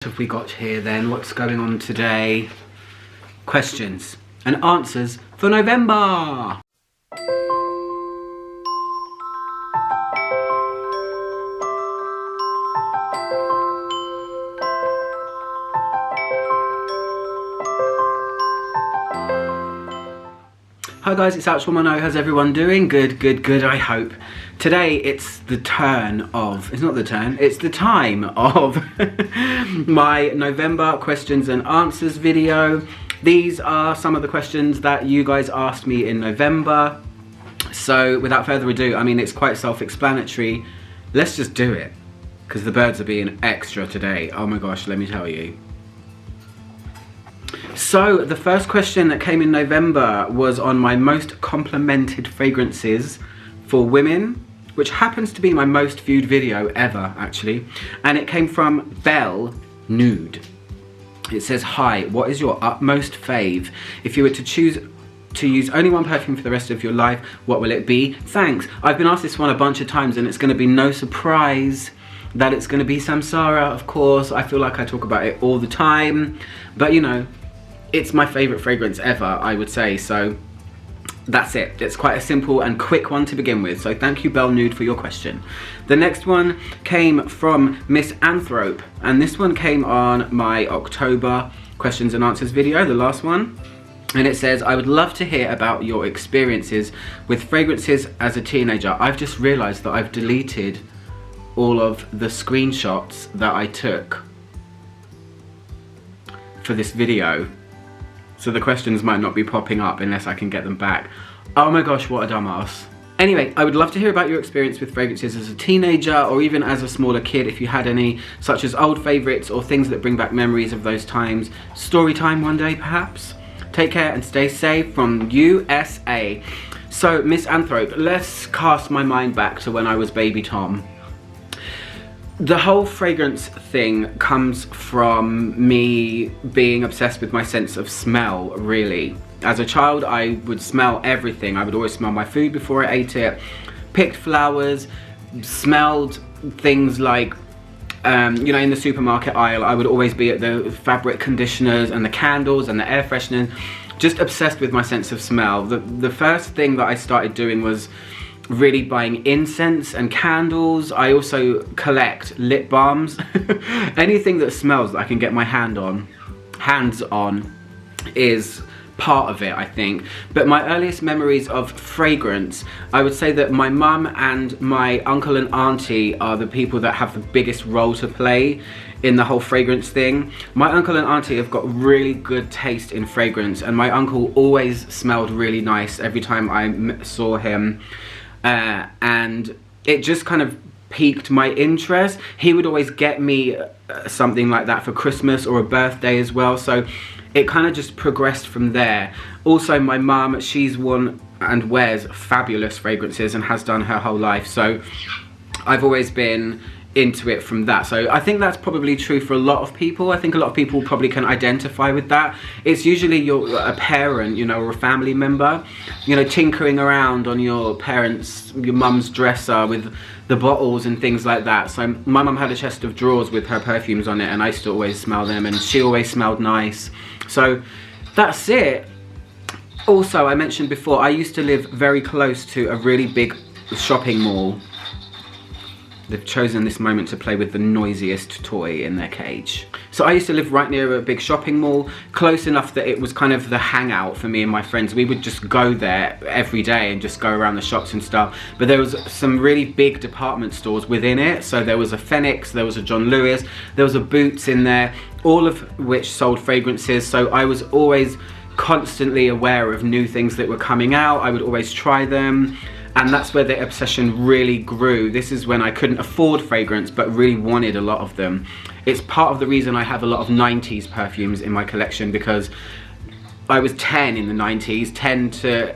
What have we got here then? What's going on today? Questions and answers for November. Hi guys, it's Ouchwomano. How's everyone doing? Good, I hope. Today it's the time of my November questions and answers video. These are some of the questions that you guys asked me in November. So without further ado, I mean, it's quite self-explanatory. Let's just do it, because the birds are being extra today. Oh my gosh, let me tell you. So the first question that came in November was on my most complimented fragrances for women, which happens to be my most viewed video ever, actually. And it came from Belle Nude. It says, hi, what is your utmost fave? If you were to choose to use only one perfume for the rest of your life, what will it be? Thanks. I've been asked this one a bunch of times and it's going to be no surprise that it's going to be Samsara, of course. I feel like I talk about it all the time, but you know, it's my favourite fragrance ever, I would say, so that's it. It's quite a simple and quick one to begin with, so thank you, Belle Nude, for your question. The next one came from Miss Anthrope, and this one came on my October questions and answers video, the last one. And it says, I would love to hear about your experiences with fragrances as a teenager. I've just realised that I've deleted all of the screenshots that I took for this video. So the questions might not be popping up unless I can get them back. Oh my gosh, what a dumbass. Anyway, I would love to hear about your experience with fragrances as a teenager or even as a smaller kid, if you had any, such as old favourites or things that bring back memories of those times. Story time one day, perhaps? Take care and stay safe from USA. So, Miss Anthrope, let's cast my mind back to when I was baby Tom. The whole fragrance thing comes from me being obsessed with my sense of smell, really. As a child, I would smell everything. I would always smell my food before I ate it, picked flowers, smelled things like, you know, in the supermarket aisle, I would always be at the fabric conditioners and the candles and the air fresheners, just obsessed with my sense of smell. The first thing that I started doing was really buying incense and candles. I also collect lip balms. Anything that smells that I can get my hands on is part of it, I think. But my earliest memories of fragrance, I would say that my mum and my uncle and auntie are the people that have the biggest role to play in the whole fragrance thing. My uncle and auntie have got really good taste in fragrance, and my uncle always smelled really nice every time I saw him. And it just kind of piqued my interest. He would always get me something like that for Christmas or a birthday as well, so it kind of just progressed from there. Also, my mum, she's worn and wears fabulous fragrances and has done her whole life, so I've always been into it from that. So I think that's probably true for a lot of people. I think a lot of people probably can identify with that. It's usually a parent, you know, or a family member, you know, tinkering around on your mum's dresser with the bottles and things like that. So my mum had a chest of drawers with her perfumes on it, and I used to always smell them, and she always smelled nice. So that's it. Also, I mentioned before, I used to live very close to a really big shopping mall. They've chosen this moment to play with the noisiest toy in their cage. So I used to live right near a big shopping mall, close enough that it was kind of the hangout for me and my friends. We would just go there every day and just go around the shops and stuff. But there was some really big department stores within it. So there was a Phoenix, there was a John Lewis, there was a Boots in there, all of which sold fragrances. So I was always constantly aware of new things that were coming out. I would always try them. And that's where the obsession really grew. This is when I couldn't afford fragrance, but really wanted a lot of them. It's part of the reason I have a lot of 90s perfumes in my collection, because I was 10 in the 90s, 10 to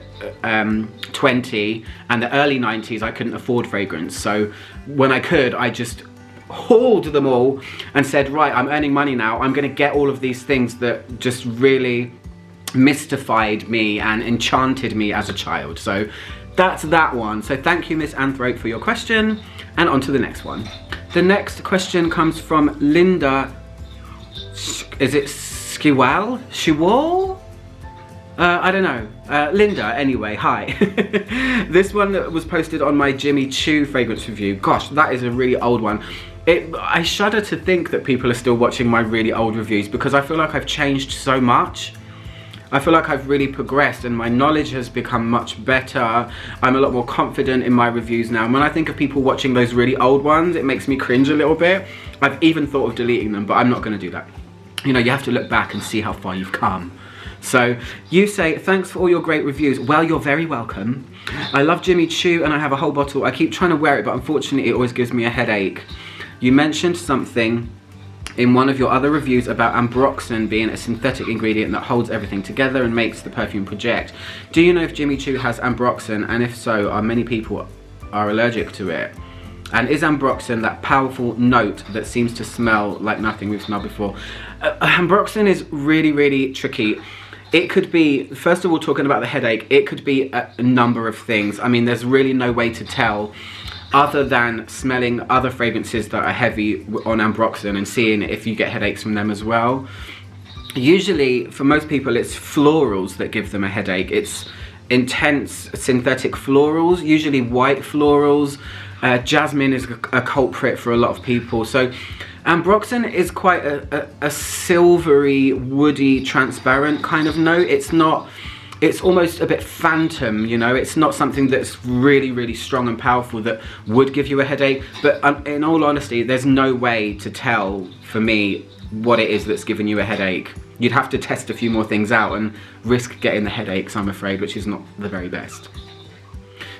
20, and the early 90s I couldn't afford fragrance. So when I could, I just hauled them all and said, right, I'm earning money now. I'm gonna get all of these things that just really mystified me and enchanted me as a child. So that's that one. So thank you, Miss Anthrope, for your question, and on to the next one. The next question comes from Linda is it Skiwal? Shiwal? I don't know. Linda, anyway, hi. This one was posted on my Jimmy Choo fragrance review. Gosh, that is a really old one. I shudder to think that people are still watching my really old reviews because I feel like I've changed so much. I feel like I've really progressed and my knowledge has become much better. I'm a lot more confident in my reviews now. And when I think of people watching those really old ones, it makes me cringe a little bit. I've even thought of deleting them, but I'm not going to do that. You know, you have to look back and see how far you've come. So you say, thanks for all your great reviews. Well, you're very welcome. I love Jimmy Choo and I have a whole bottle. I keep trying to wear it, but unfortunately it always gives me a headache. You mentioned something in one of your other reviews about ambroxan being a synthetic ingredient that holds everything together and makes the perfume project. Do you know if Jimmy Choo has ambroxan, and if so, are many people allergic to it? And is ambroxan that powerful note that seems to smell like nothing we've smelled before? Ambroxan is really, really tricky. It could be, first of all, talking about the headache, it could be a number of things. I mean, there's really no way to tell other than smelling other fragrances that are heavy on ambroxan and seeing if you get headaches from them as well. Usually, for most people, it's florals that give them a headache. It's intense synthetic florals, usually white florals. Jasmine is a culprit for a lot of people. So ambroxan is quite a silvery, woody, transparent kind of note. It's almost a bit phantom, you know. It's not something that's really, really strong and powerful that would give you a headache. But in all honesty, there's no way to tell, for me, what it is that's giving you a headache. You'd have to test a few more things out and risk getting the headaches, I'm afraid, which is not the very best.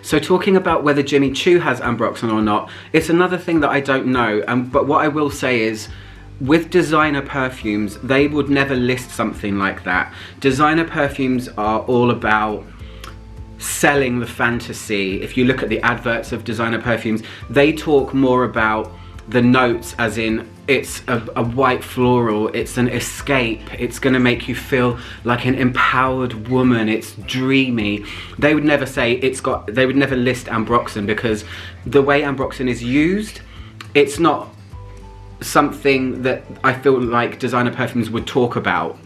So talking about whether Jimmy Choo has ambroxan or not, it's another thing that I don't know. But what I will say is, with designer perfumes, they would never list something like that. Designer perfumes are all about selling the fantasy. If you look at the adverts of designer perfumes, they talk more about the notes, as in it's a white floral, it's an escape, it's gonna make you feel like an empowered woman, it's dreamy. They would never say they would never list ambroxan, because the way ambroxan is used, it's not something that I feel like designer perfumes would talk about.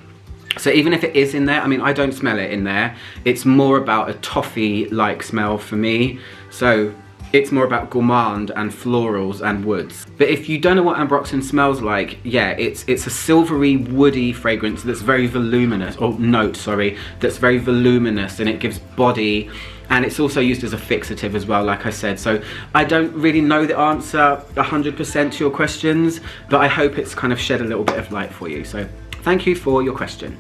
So even if it is in there, I mean, I don't smell it in there. It's more about a toffee-like smell for me. So it's more about gourmand and florals and woods. But if you don't know what ambroxan smells like, yeah, it's a silvery, woody fragrance that's very voluminous, that's very voluminous, and it gives body. And it's also used as a fixative as well, like I said. So I don't really know the answer 100% to your questions, but I hope it's kind of shed a little bit of light for you. So thank you for your question.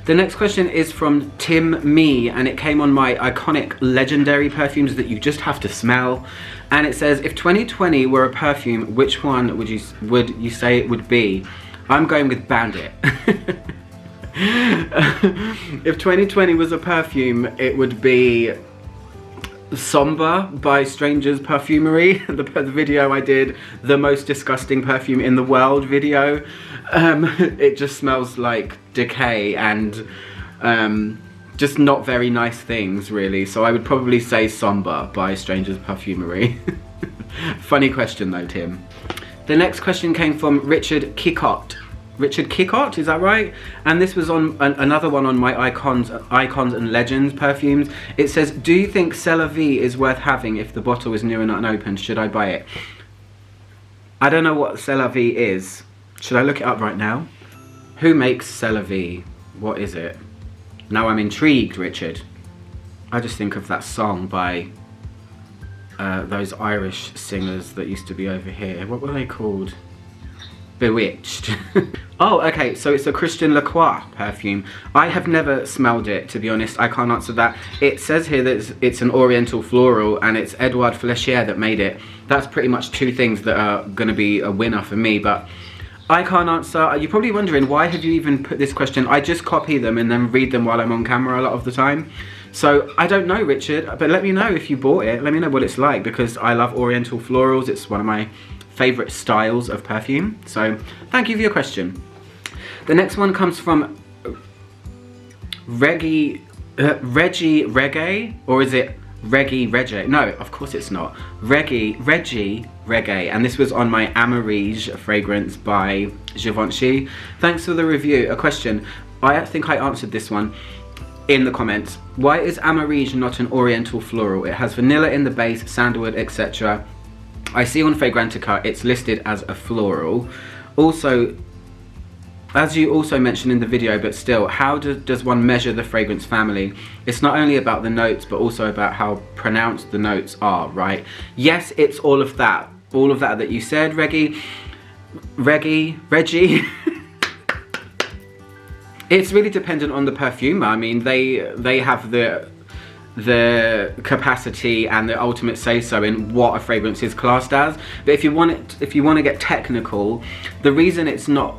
The next question is from Tim Me, and it came on my iconic legendary perfumes that you just have to smell. And it says, if 2020 were a perfume, which one would you say it would be? I'm going with Bandit. If 2020 was a perfume, it would be Somber by Strangers Perfumery, the video I did, the most disgusting perfume in the world video. It just smells like decay and just not very nice things, really. So I would probably say Somber by Strangers Perfumery. Funny question though, Tim. The next question came from Richard Kikot. Richard Kikot, is that right? And this was on another one on my icons and legends perfumes. It says, do you think C'est La Vie is worth having if the bottle is new and unopened? Should I buy it? I don't know what C'est La Vie is. Should I look it up right now? Who makes C'est La Vie? What is it? Now I'm intrigued, Richard. I just think of that song by those Irish singers that used to be over here. What were they called? Bewitched. Oh, okay, so it's a Christian Lacroix perfume. I have never smelled it, to be honest. I can't answer that. It says here that it's an oriental floral, and it's Edouard Flechier that made it. That's pretty much two things that are going to be a winner for me, but I can't answer. You're probably wondering, why have you even put this question? I just copy them and then read them while I'm on camera a lot of the time. So I don't know, Richard, but let me know if you bought it. Let me know what it's like, because I love oriental florals. It's one of my favourite styles of perfume. So thank you for your question. The next one comes from Reggie Reggae, or is it Reggae. No, of course it's not. Reggae. And this was on my Amarige fragrance by Givenchy. Thanks for the review. A question. I think I answered this one in the comments. Why is Amarige not an oriental floral? It has vanilla in the base, sandalwood, etc. I see on Fragrantica it's listed as a floral. Also, as you also mentioned in the video, but still, how does one measure the fragrance family? It's not only about the notes, but also about how pronounced the notes are, right? Yes, it's all of that that you said, Reggie. It's really dependent on the perfumer. I mean, they have the capacity and the ultimate say-so in what a fragrance is classed as. But if you want to get technical, the reason it's not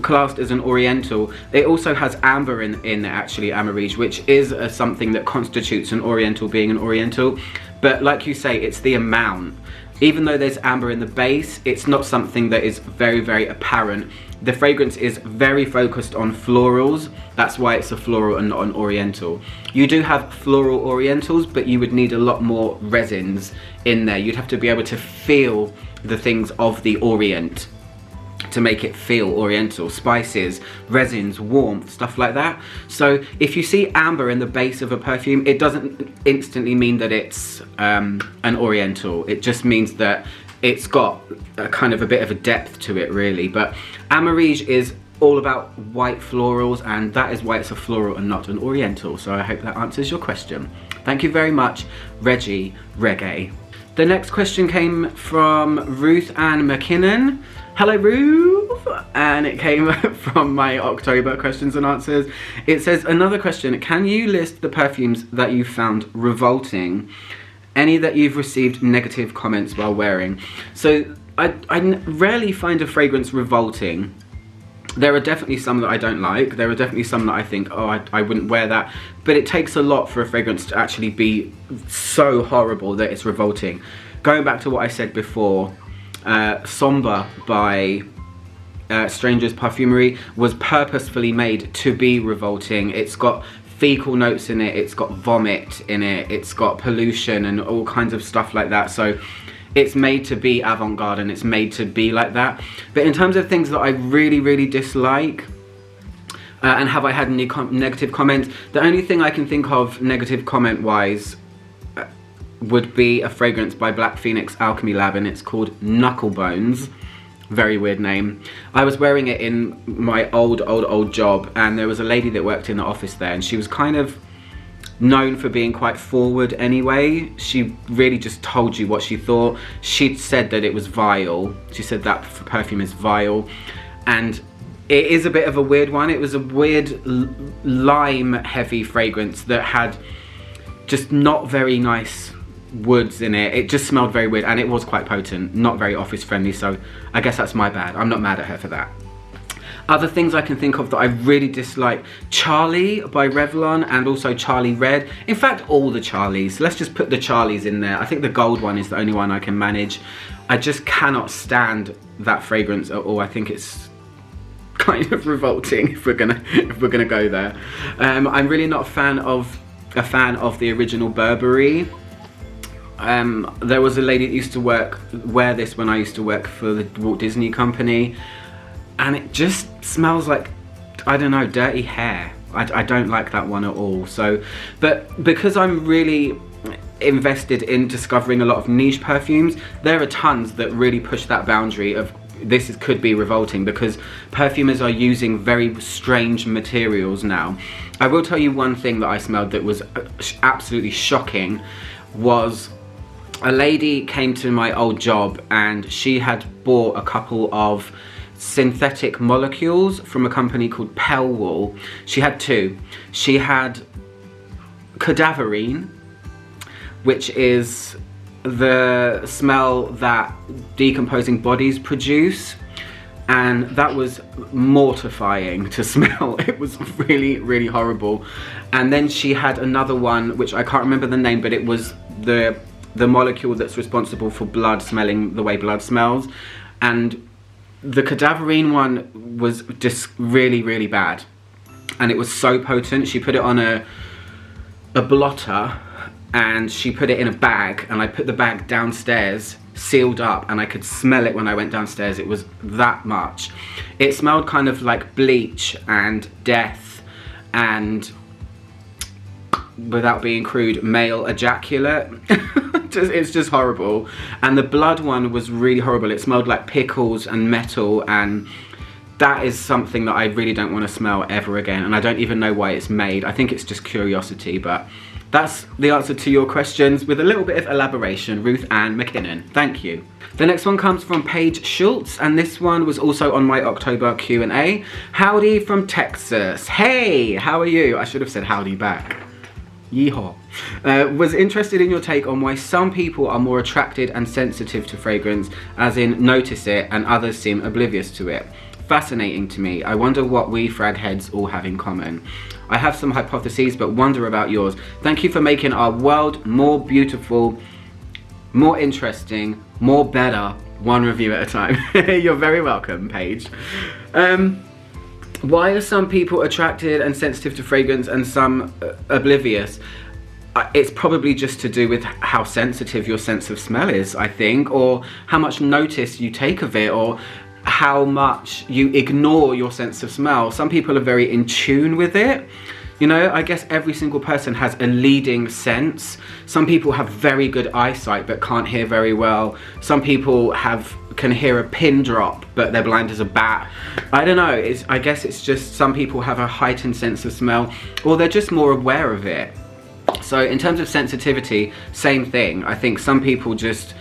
classed as an oriental, it also has amber in actually, Amarige, which is something that constitutes an oriental being an oriental. But like you say, it's the amount. Even though there's amber in the base, it's not something that is very, very apparent. The fragrance is very focused on florals. That's why it's a floral and not an oriental. You do have floral orientals, but you would need a lot more resins in there. You'd have to be able to feel the things of the orient to make it feel oriental. Spices, resins, warmth, stuff like that. So if you see amber in the base of a perfume, it doesn't instantly mean that it's an oriental. It just means that it's got a kind of a bit of a depth to it, really. But Amarige is all about white florals, and that is why it's a floral and not an oriental. So I hope that answers your question. Thank you very much, Reggae. The next question came from Ruth Ann McKinnon. Hello Ruth, and it came from my October questions and answers. It says, another question, can you list the perfumes that you found revolting? Any that you've received negative comments while wearing? So I rarely find a fragrance revolting. There are definitely some that I don't like. There are definitely some that I think, oh, I wouldn't wear that. But it takes a lot for a fragrance to actually be so horrible that it's revolting. Going back to what I said before, Sombre by Strangers Parfumerie was purposefully made to be revolting. It's got fecal notes in it, it's got vomit in it, it's got pollution and all kinds of stuff like that. So it's made to be avant-garde and it's made to be like that. But in terms of things that I really, really dislike, and have I had any negative comments, the only thing I can think of negative comment wise would be a fragrance by Black Phoenix Alchemy Lab, and it's called Knucklebones. Very weird name. I was wearing it in my old job, and there was a lady that worked in the office there, and she was kind of known for being quite forward anyway. She really just told you what she thought. She'd said that it was vile. She said that for perfume is vile, and it is a bit of a weird one. It was a weird lime heavy fragrance that had just not very nice woods in it. It just smelled very weird, and it was quite potent, not very office friendly, so I guess that's my bad. I'm not mad at her for that. Other things I can think of that I really dislike, Charlie by Revlon, and also Charlie Red. In fact, all the Charlies. Let's just put the Charlies in there. I think the gold one is the only one I can manage. I just cannot stand that fragrance at all. I think it's kind of revolting if we're gonna go there. I'm really not a fan of the original Burberry. There was a lady that used to wear this when I used to work for the Walt Disney Company, and it just smells like, I don't know, dirty hair. I don't like that one at all. So, but because I'm really invested in discovering a lot of niche perfumes, there are tons that really push that boundary of could be revolting, because perfumers are using very strange materials now. I will tell you one thing that I smelled that was absolutely shocking. Was a lady came to my old job, and she had bought a couple of synthetic molecules from a company called Pellwool. She had two. She had cadaverine, which is the smell that decomposing bodies produce, and that was mortifying to smell. It was really, really horrible. And then she had another one, which I can't remember the name, but it was the molecule that's responsible for blood smelling the way blood smells. And the cadaverine one was just really, really bad. And it was so potent. She put it on a blotter, and she put it in a bag, and I put the bag downstairs, sealed up, and I could smell it when I went downstairs. It was that much. It smelled kind of like bleach and death and, without being crude, male ejaculate. It's just horrible. And the blood one was really horrible. It smelled like pickles and metal, and that is something that I really don't want to smell ever again, and I don't even know why it's made. I think it's just curiosity, but that's the answer to your questions with a little bit of elaboration. Ruth Ann McKinnon, thank you. The next one comes from Paige Schultz, and this one was also on my October Q&A. Howdy from Texas. Hey, how are you? I should have said howdy back. Yeehaw. Was interested in your take on why some people are more attracted and sensitive to fragrance, as in notice it, and others seem oblivious to it. Fascinating to me. I wonder what we frag heads all have in common. I have some hypotheses, but wonder about yours. Thank you for making our world more beautiful, more interesting, more better, one review at a time. You're very welcome, Paige. Why are some people attracted and sensitive to fragrance and some oblivious? It's probably just to do with how sensitive your sense of smell is, I think, or how much notice you take of it, or how much you ignore your sense of smell. Some people are very in tune with it. You know, I guess every single person has a leading sense. Some people have very good eyesight but can't hear very well. Some people can hear a pin drop but they're blind as a bat. I don't know, I guess it's just some people have a heightened sense of smell, or they're just more aware of it. So in terms of sensitivity, same thing. I think some people just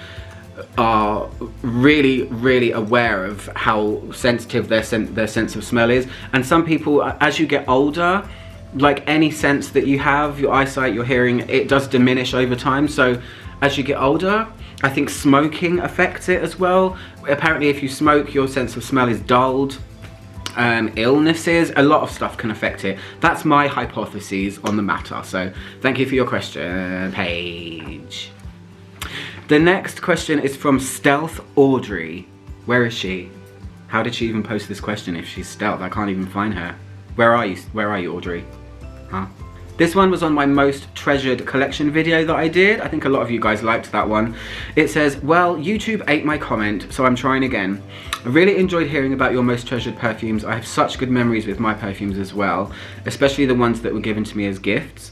are really, really aware of how sensitive their sense of smell is, and some people, as you get older, like any sense that you have, your eyesight, your hearing, it does diminish over time. So as you get older, I think smoking affects it as well. Apparently if you smoke, your sense of smell is dulled. Illnesses, a lot of stuff can affect it. That's my hypotheses on the matter. So thank you for your question, Paige. The next question is from Stealth Audrey. Where is she? How did she even post this question if she's stealth? I can't even find her. Where are you, Audrey? Huh? This one was on my most treasured collection video that I did. I think a lot of you guys liked that one. It says, well, YouTube ate my comment, so I'm trying again. I really enjoyed hearing about your most treasured perfumes. I have such good memories with my perfumes as well, especially the ones that were given to me as gifts.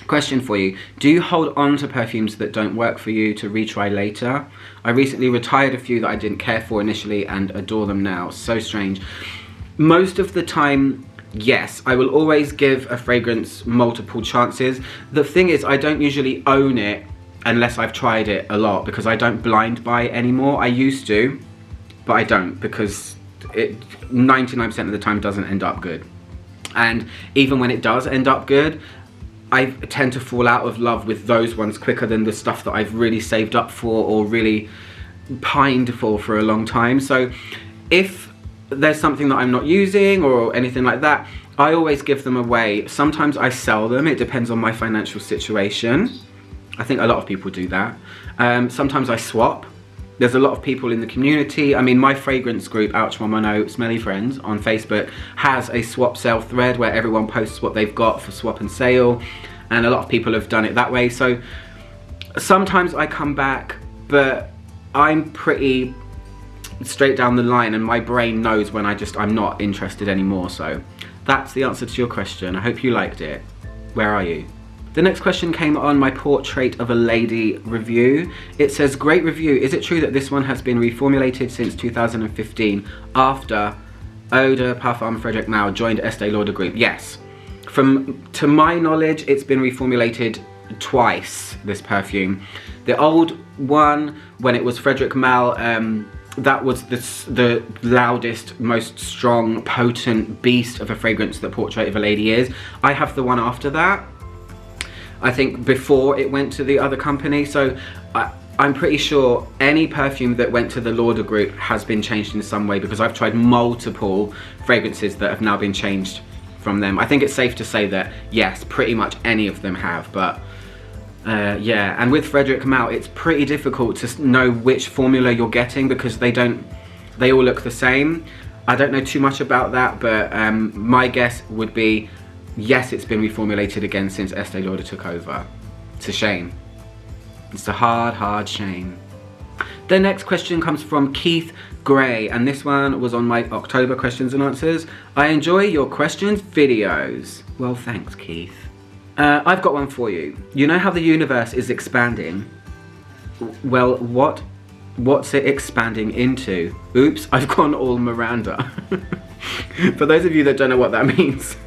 Question for you, do you hold on to perfumes that don't work for you to retry later? I recently retired a few that I didn't care for initially and adore them now. So strange. Most of the time, yes, I will always give a fragrance multiple chances. The thing is, I don't usually own it unless I've tried it a lot, because I don't blind buy anymore. I used to, but I don't, because it 99% of the time doesn't end up good. And even when it does end up good, I tend to fall out of love with those ones quicker than the stuff that I've really saved up for or really pined for a long time. So if there's something that I'm not using or anything like that, I always give them away. Sometimes I sell them, it depends on my financial situation. I think a lot of people do that. Sometimes I swap. There's a lot of people in the community. I mean, my fragrance group, Ouch Mama No Smelly Friends on Facebook, has a swap sale thread where everyone posts what they've got for swap and sale, and a lot of people have done it that way. So sometimes I come back, but I'm pretty straight down the line, and my brain knows when I'm not interested anymore. So that's the answer to your question. I hope you liked it. Where are you? The next question came on my Portrait of a Lady review. It says, great review. Is it true that this one has been reformulated since 2015 after Eau de Parfum Frederic Malle joined Estee Lauder Group? Yes. To my knowledge, it's been reformulated twice, this perfume. The old one, when it was Frederic Malle, that was the loudest, most strong, potent beast of a fragrance that Portrait of a Lady is. I have the one after that, I think before it went to the other company. So I'm pretty sure any perfume that went to the Lauder Group has been changed in some way, because I've tried multiple fragrances that have now been changed from them. I think it's safe to say that, yes, pretty much any of them have, but yeah. And with Frederic Malle, it's pretty difficult to know which formula you're getting, because they all look the same. I don't know too much about that, but my guess would be, yes, it's been reformulated again since Estee Lauder took over. It's a shame. It's a hard, hard shame. The next question comes from Keith Gray, and this one was on my October questions and answers. I enjoy your questions videos. Well, thanks, Keith. I've got one for you. You know how the universe is expanding? Well, what's it expanding into? Oops, I've gone all Miranda. For those of you that don't know what that means,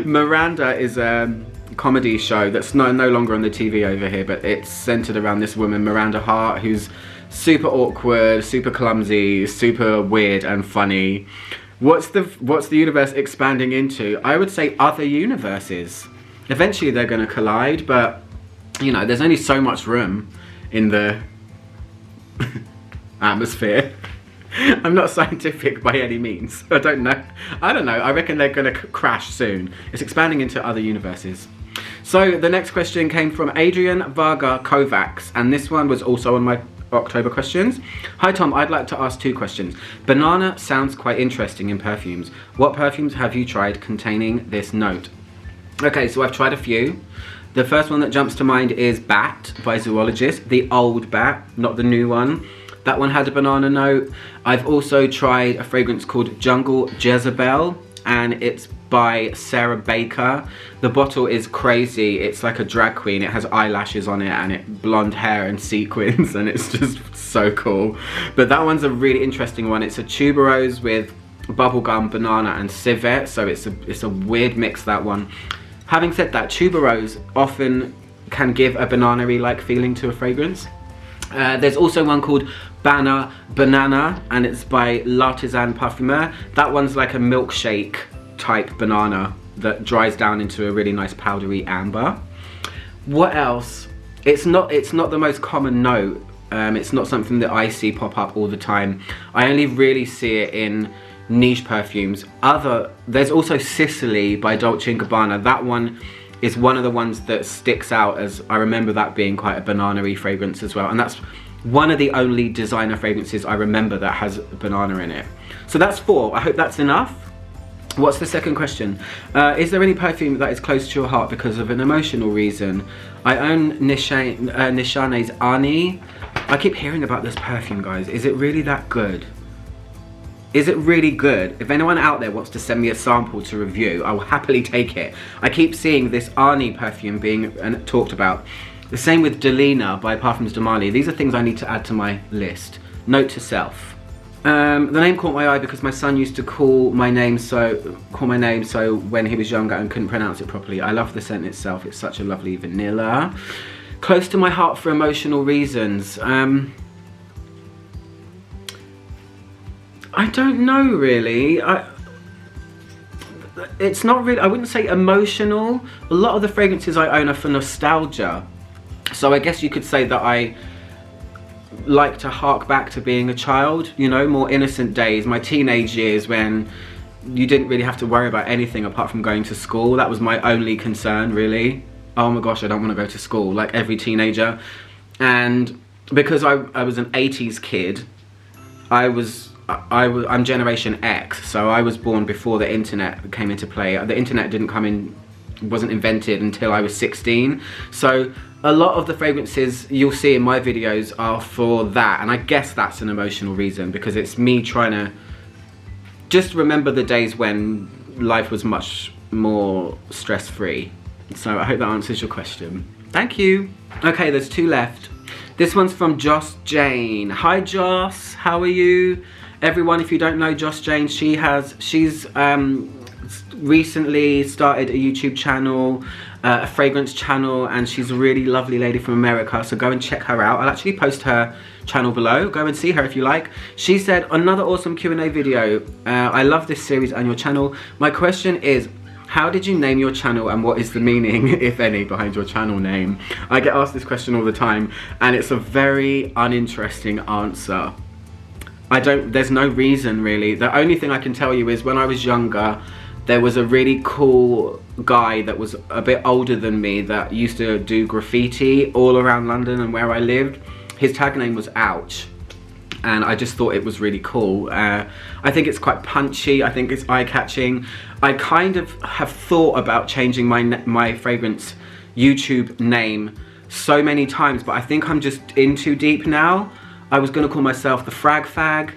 Miranda is a comedy show that's no longer on the TV over here, but it's centered around this woman, Miranda Hart, who's super awkward, super clumsy, super weird and funny. What's the universe expanding into? I would say other universes. Eventually they're going to collide, but you know, there's only so much room in the atmosphere. I'm not scientific by any means. I don't know. I reckon they're going to crash soon. It's expanding into other universes. So the next question came from Adrian Varga Kovacs, and this one was also on my October questions. Hi Tom, I'd like to ask 2 questions. Banana sounds quite interesting in perfumes. What perfumes have you tried containing this note? Okay, so I've tried a few. The first one that jumps to mind is Bat by Zoologist, the old Bat, not the new one. That one had a banana note. I've also tried a fragrance called Jungle Jezebel, and it's by Sarah Baker. The bottle is crazy. It's like a drag queen. It has eyelashes on it and blonde hair and sequins, and it's just so cool. But that one's a really interesting one. It's a tuberose with bubblegum, banana and civet, so it's a weird mix, that one. Having said that, tuberose often can give a banana-y like feeling to a fragrance. There's also one called Banana, and it's by L'Artisan Parfumeur. That one's like a milkshake type banana that dries down into a really nice powdery amber. What else? It's not the most common note. It's not something that I see pop up all the time. I only really see it in niche perfumes. There's also Sicily by Dolce & Gabbana. That one is one of the ones that sticks out, as I remember that being quite a banana-y fragrance as well, and that's one of the only designer fragrances I remember that has banana in it. So that's 4. I hope that's enough. What's the second question? Is there any perfume that is close to your heart because of an emotional reason? I own Nishane's Ani. I keep hearing about this perfume, guys. Is it really that good? Is it really good? If anyone out there wants to send me a sample to review, I will happily take it. I keep seeing this Arnie perfume being talked about. The same with Delina by Parfums de Marly. These are things I need to add to my list. Note to self. The name caught my eye because my son used to call my name so when he was younger and couldn't pronounce it properly. I love the scent itself. It's such a lovely vanilla. Close to my heart for emotional reasons. I don't know really. It's not really, I wouldn't say emotional. A lot of the fragrances I own are for nostalgia. So I guess you could say that I like to hark back to being a child, you know, more innocent days, my teenage years when you didn't really have to worry about anything apart from going to school. That was my only concern, really. Oh my gosh, I don't want to go to school, like every teenager. And because I was an 80s kid, I'm Generation X, so I was born before the internet came into play. The internet wasn't invented until I was 16. So a lot of the fragrances you'll see in my videos are for that, and I guess that's an emotional reason, because it's me trying to just remember the days when life was much more stress-free. So I hope that answers your question. Thank you. Okay, there's 2 left. This one's from Joss Jane. Hi Joss, how are you? Everyone, if you don't know Joss Jane, she's recently started a YouTube channel, a fragrance channel, and she's a really lovely lady from America, so go and check her out. I'll actually post her channel below. Go and see her if you like. She said, another awesome Q&A video. I love this series and your channel. My question is, how did you name your channel and what is the meaning, if any, behind your channel name? I get asked this question all the time and it's a very uninteresting answer. There's no reason really. The only thing I can tell you is when I was younger, there was a really cool guy that was a bit older than me that used to do graffiti all around London and where I lived. His tag name was Ouch, and I just thought it was really cool. I think it's quite punchy, I think it's eye-catching. I kind of have thought about changing my fragrance YouTube name so many times, but I think I'm just in too deep now. I was gonna call myself the Frag Fag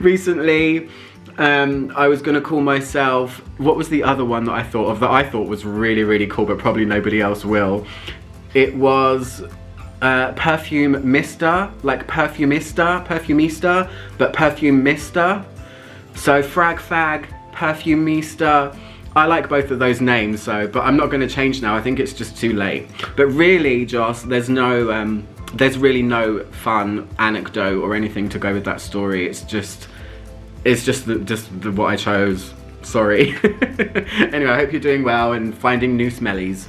recently. I was gonna call myself, what was the other one that I thought of that I thought was really, really cool, but probably nobody else will? It was Perfume Mister, like Perfumista, but Perfume Mister. So Frag Fag, Perfumista. I like both of those names, so, but I'm not going to change now. I think it's just too late. But really, Joss, there's really no fun anecdote or anything to go with that story. It's just what I chose. Sorry. Anyway, I hope you're doing well and finding new smellies.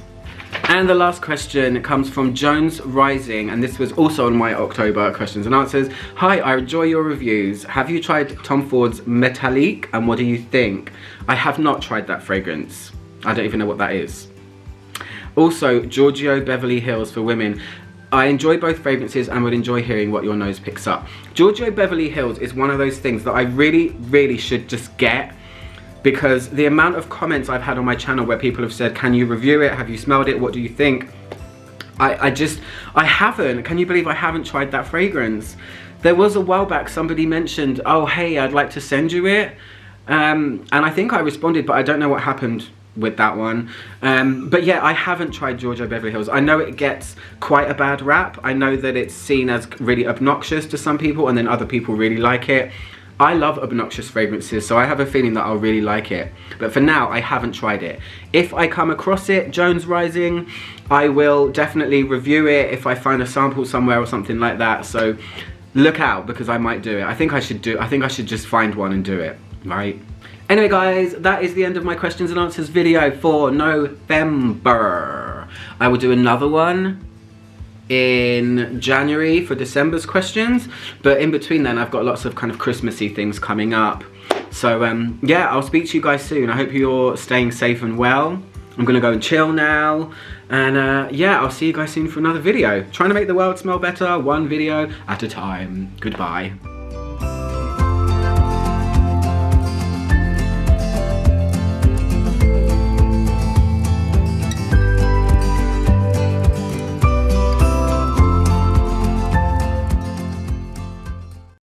And the last question comes from Jones Rising, and this was also on my October questions and answers. Hi, I enjoy your reviews. Have you tried Tom Ford's Metallique, and what do you think? I have not tried that fragrance. I don't even know what that is. Also, Giorgio Beverly Hills for women. I enjoy both fragrances and would enjoy hearing what your nose picks up. Giorgio Beverly Hills is one of those things that I really, really should just get, because the amount of comments I've had on my channel where people have said, can you review it? Have you smelled it? What do you think? I haven't. Can you believe I haven't tried that fragrance? There was a while back somebody mentioned, oh, hey, I'd like to send you it. And I think I responded, but I don't know what happened with that one. But yeah, I haven't tried Giorgio Beverly Hills. I know it gets quite a bad rap. I know that it's seen as really obnoxious to some people, and then other people really like it. I love obnoxious fragrances, so I have a feeling that I'll really like it. But for now, I haven't tried it. If I come across it, Jones Rising, I will definitely review it if I find a sample somewhere or something like that. So look out, because I might do it. I think I should just find one and do it, right? Anyway, guys, that is the end of my questions and answers video for November. I will do another one in January for December's questions, but in between then I've got lots of kind of Christmassy things coming up. So yeah, I'll speak to you guys soon. I hope you're staying safe and well. I'm gonna go and chill now, and yeah, I'll see you guys soon for another video. Trying to make the world smell better, one video at a time. Goodbye.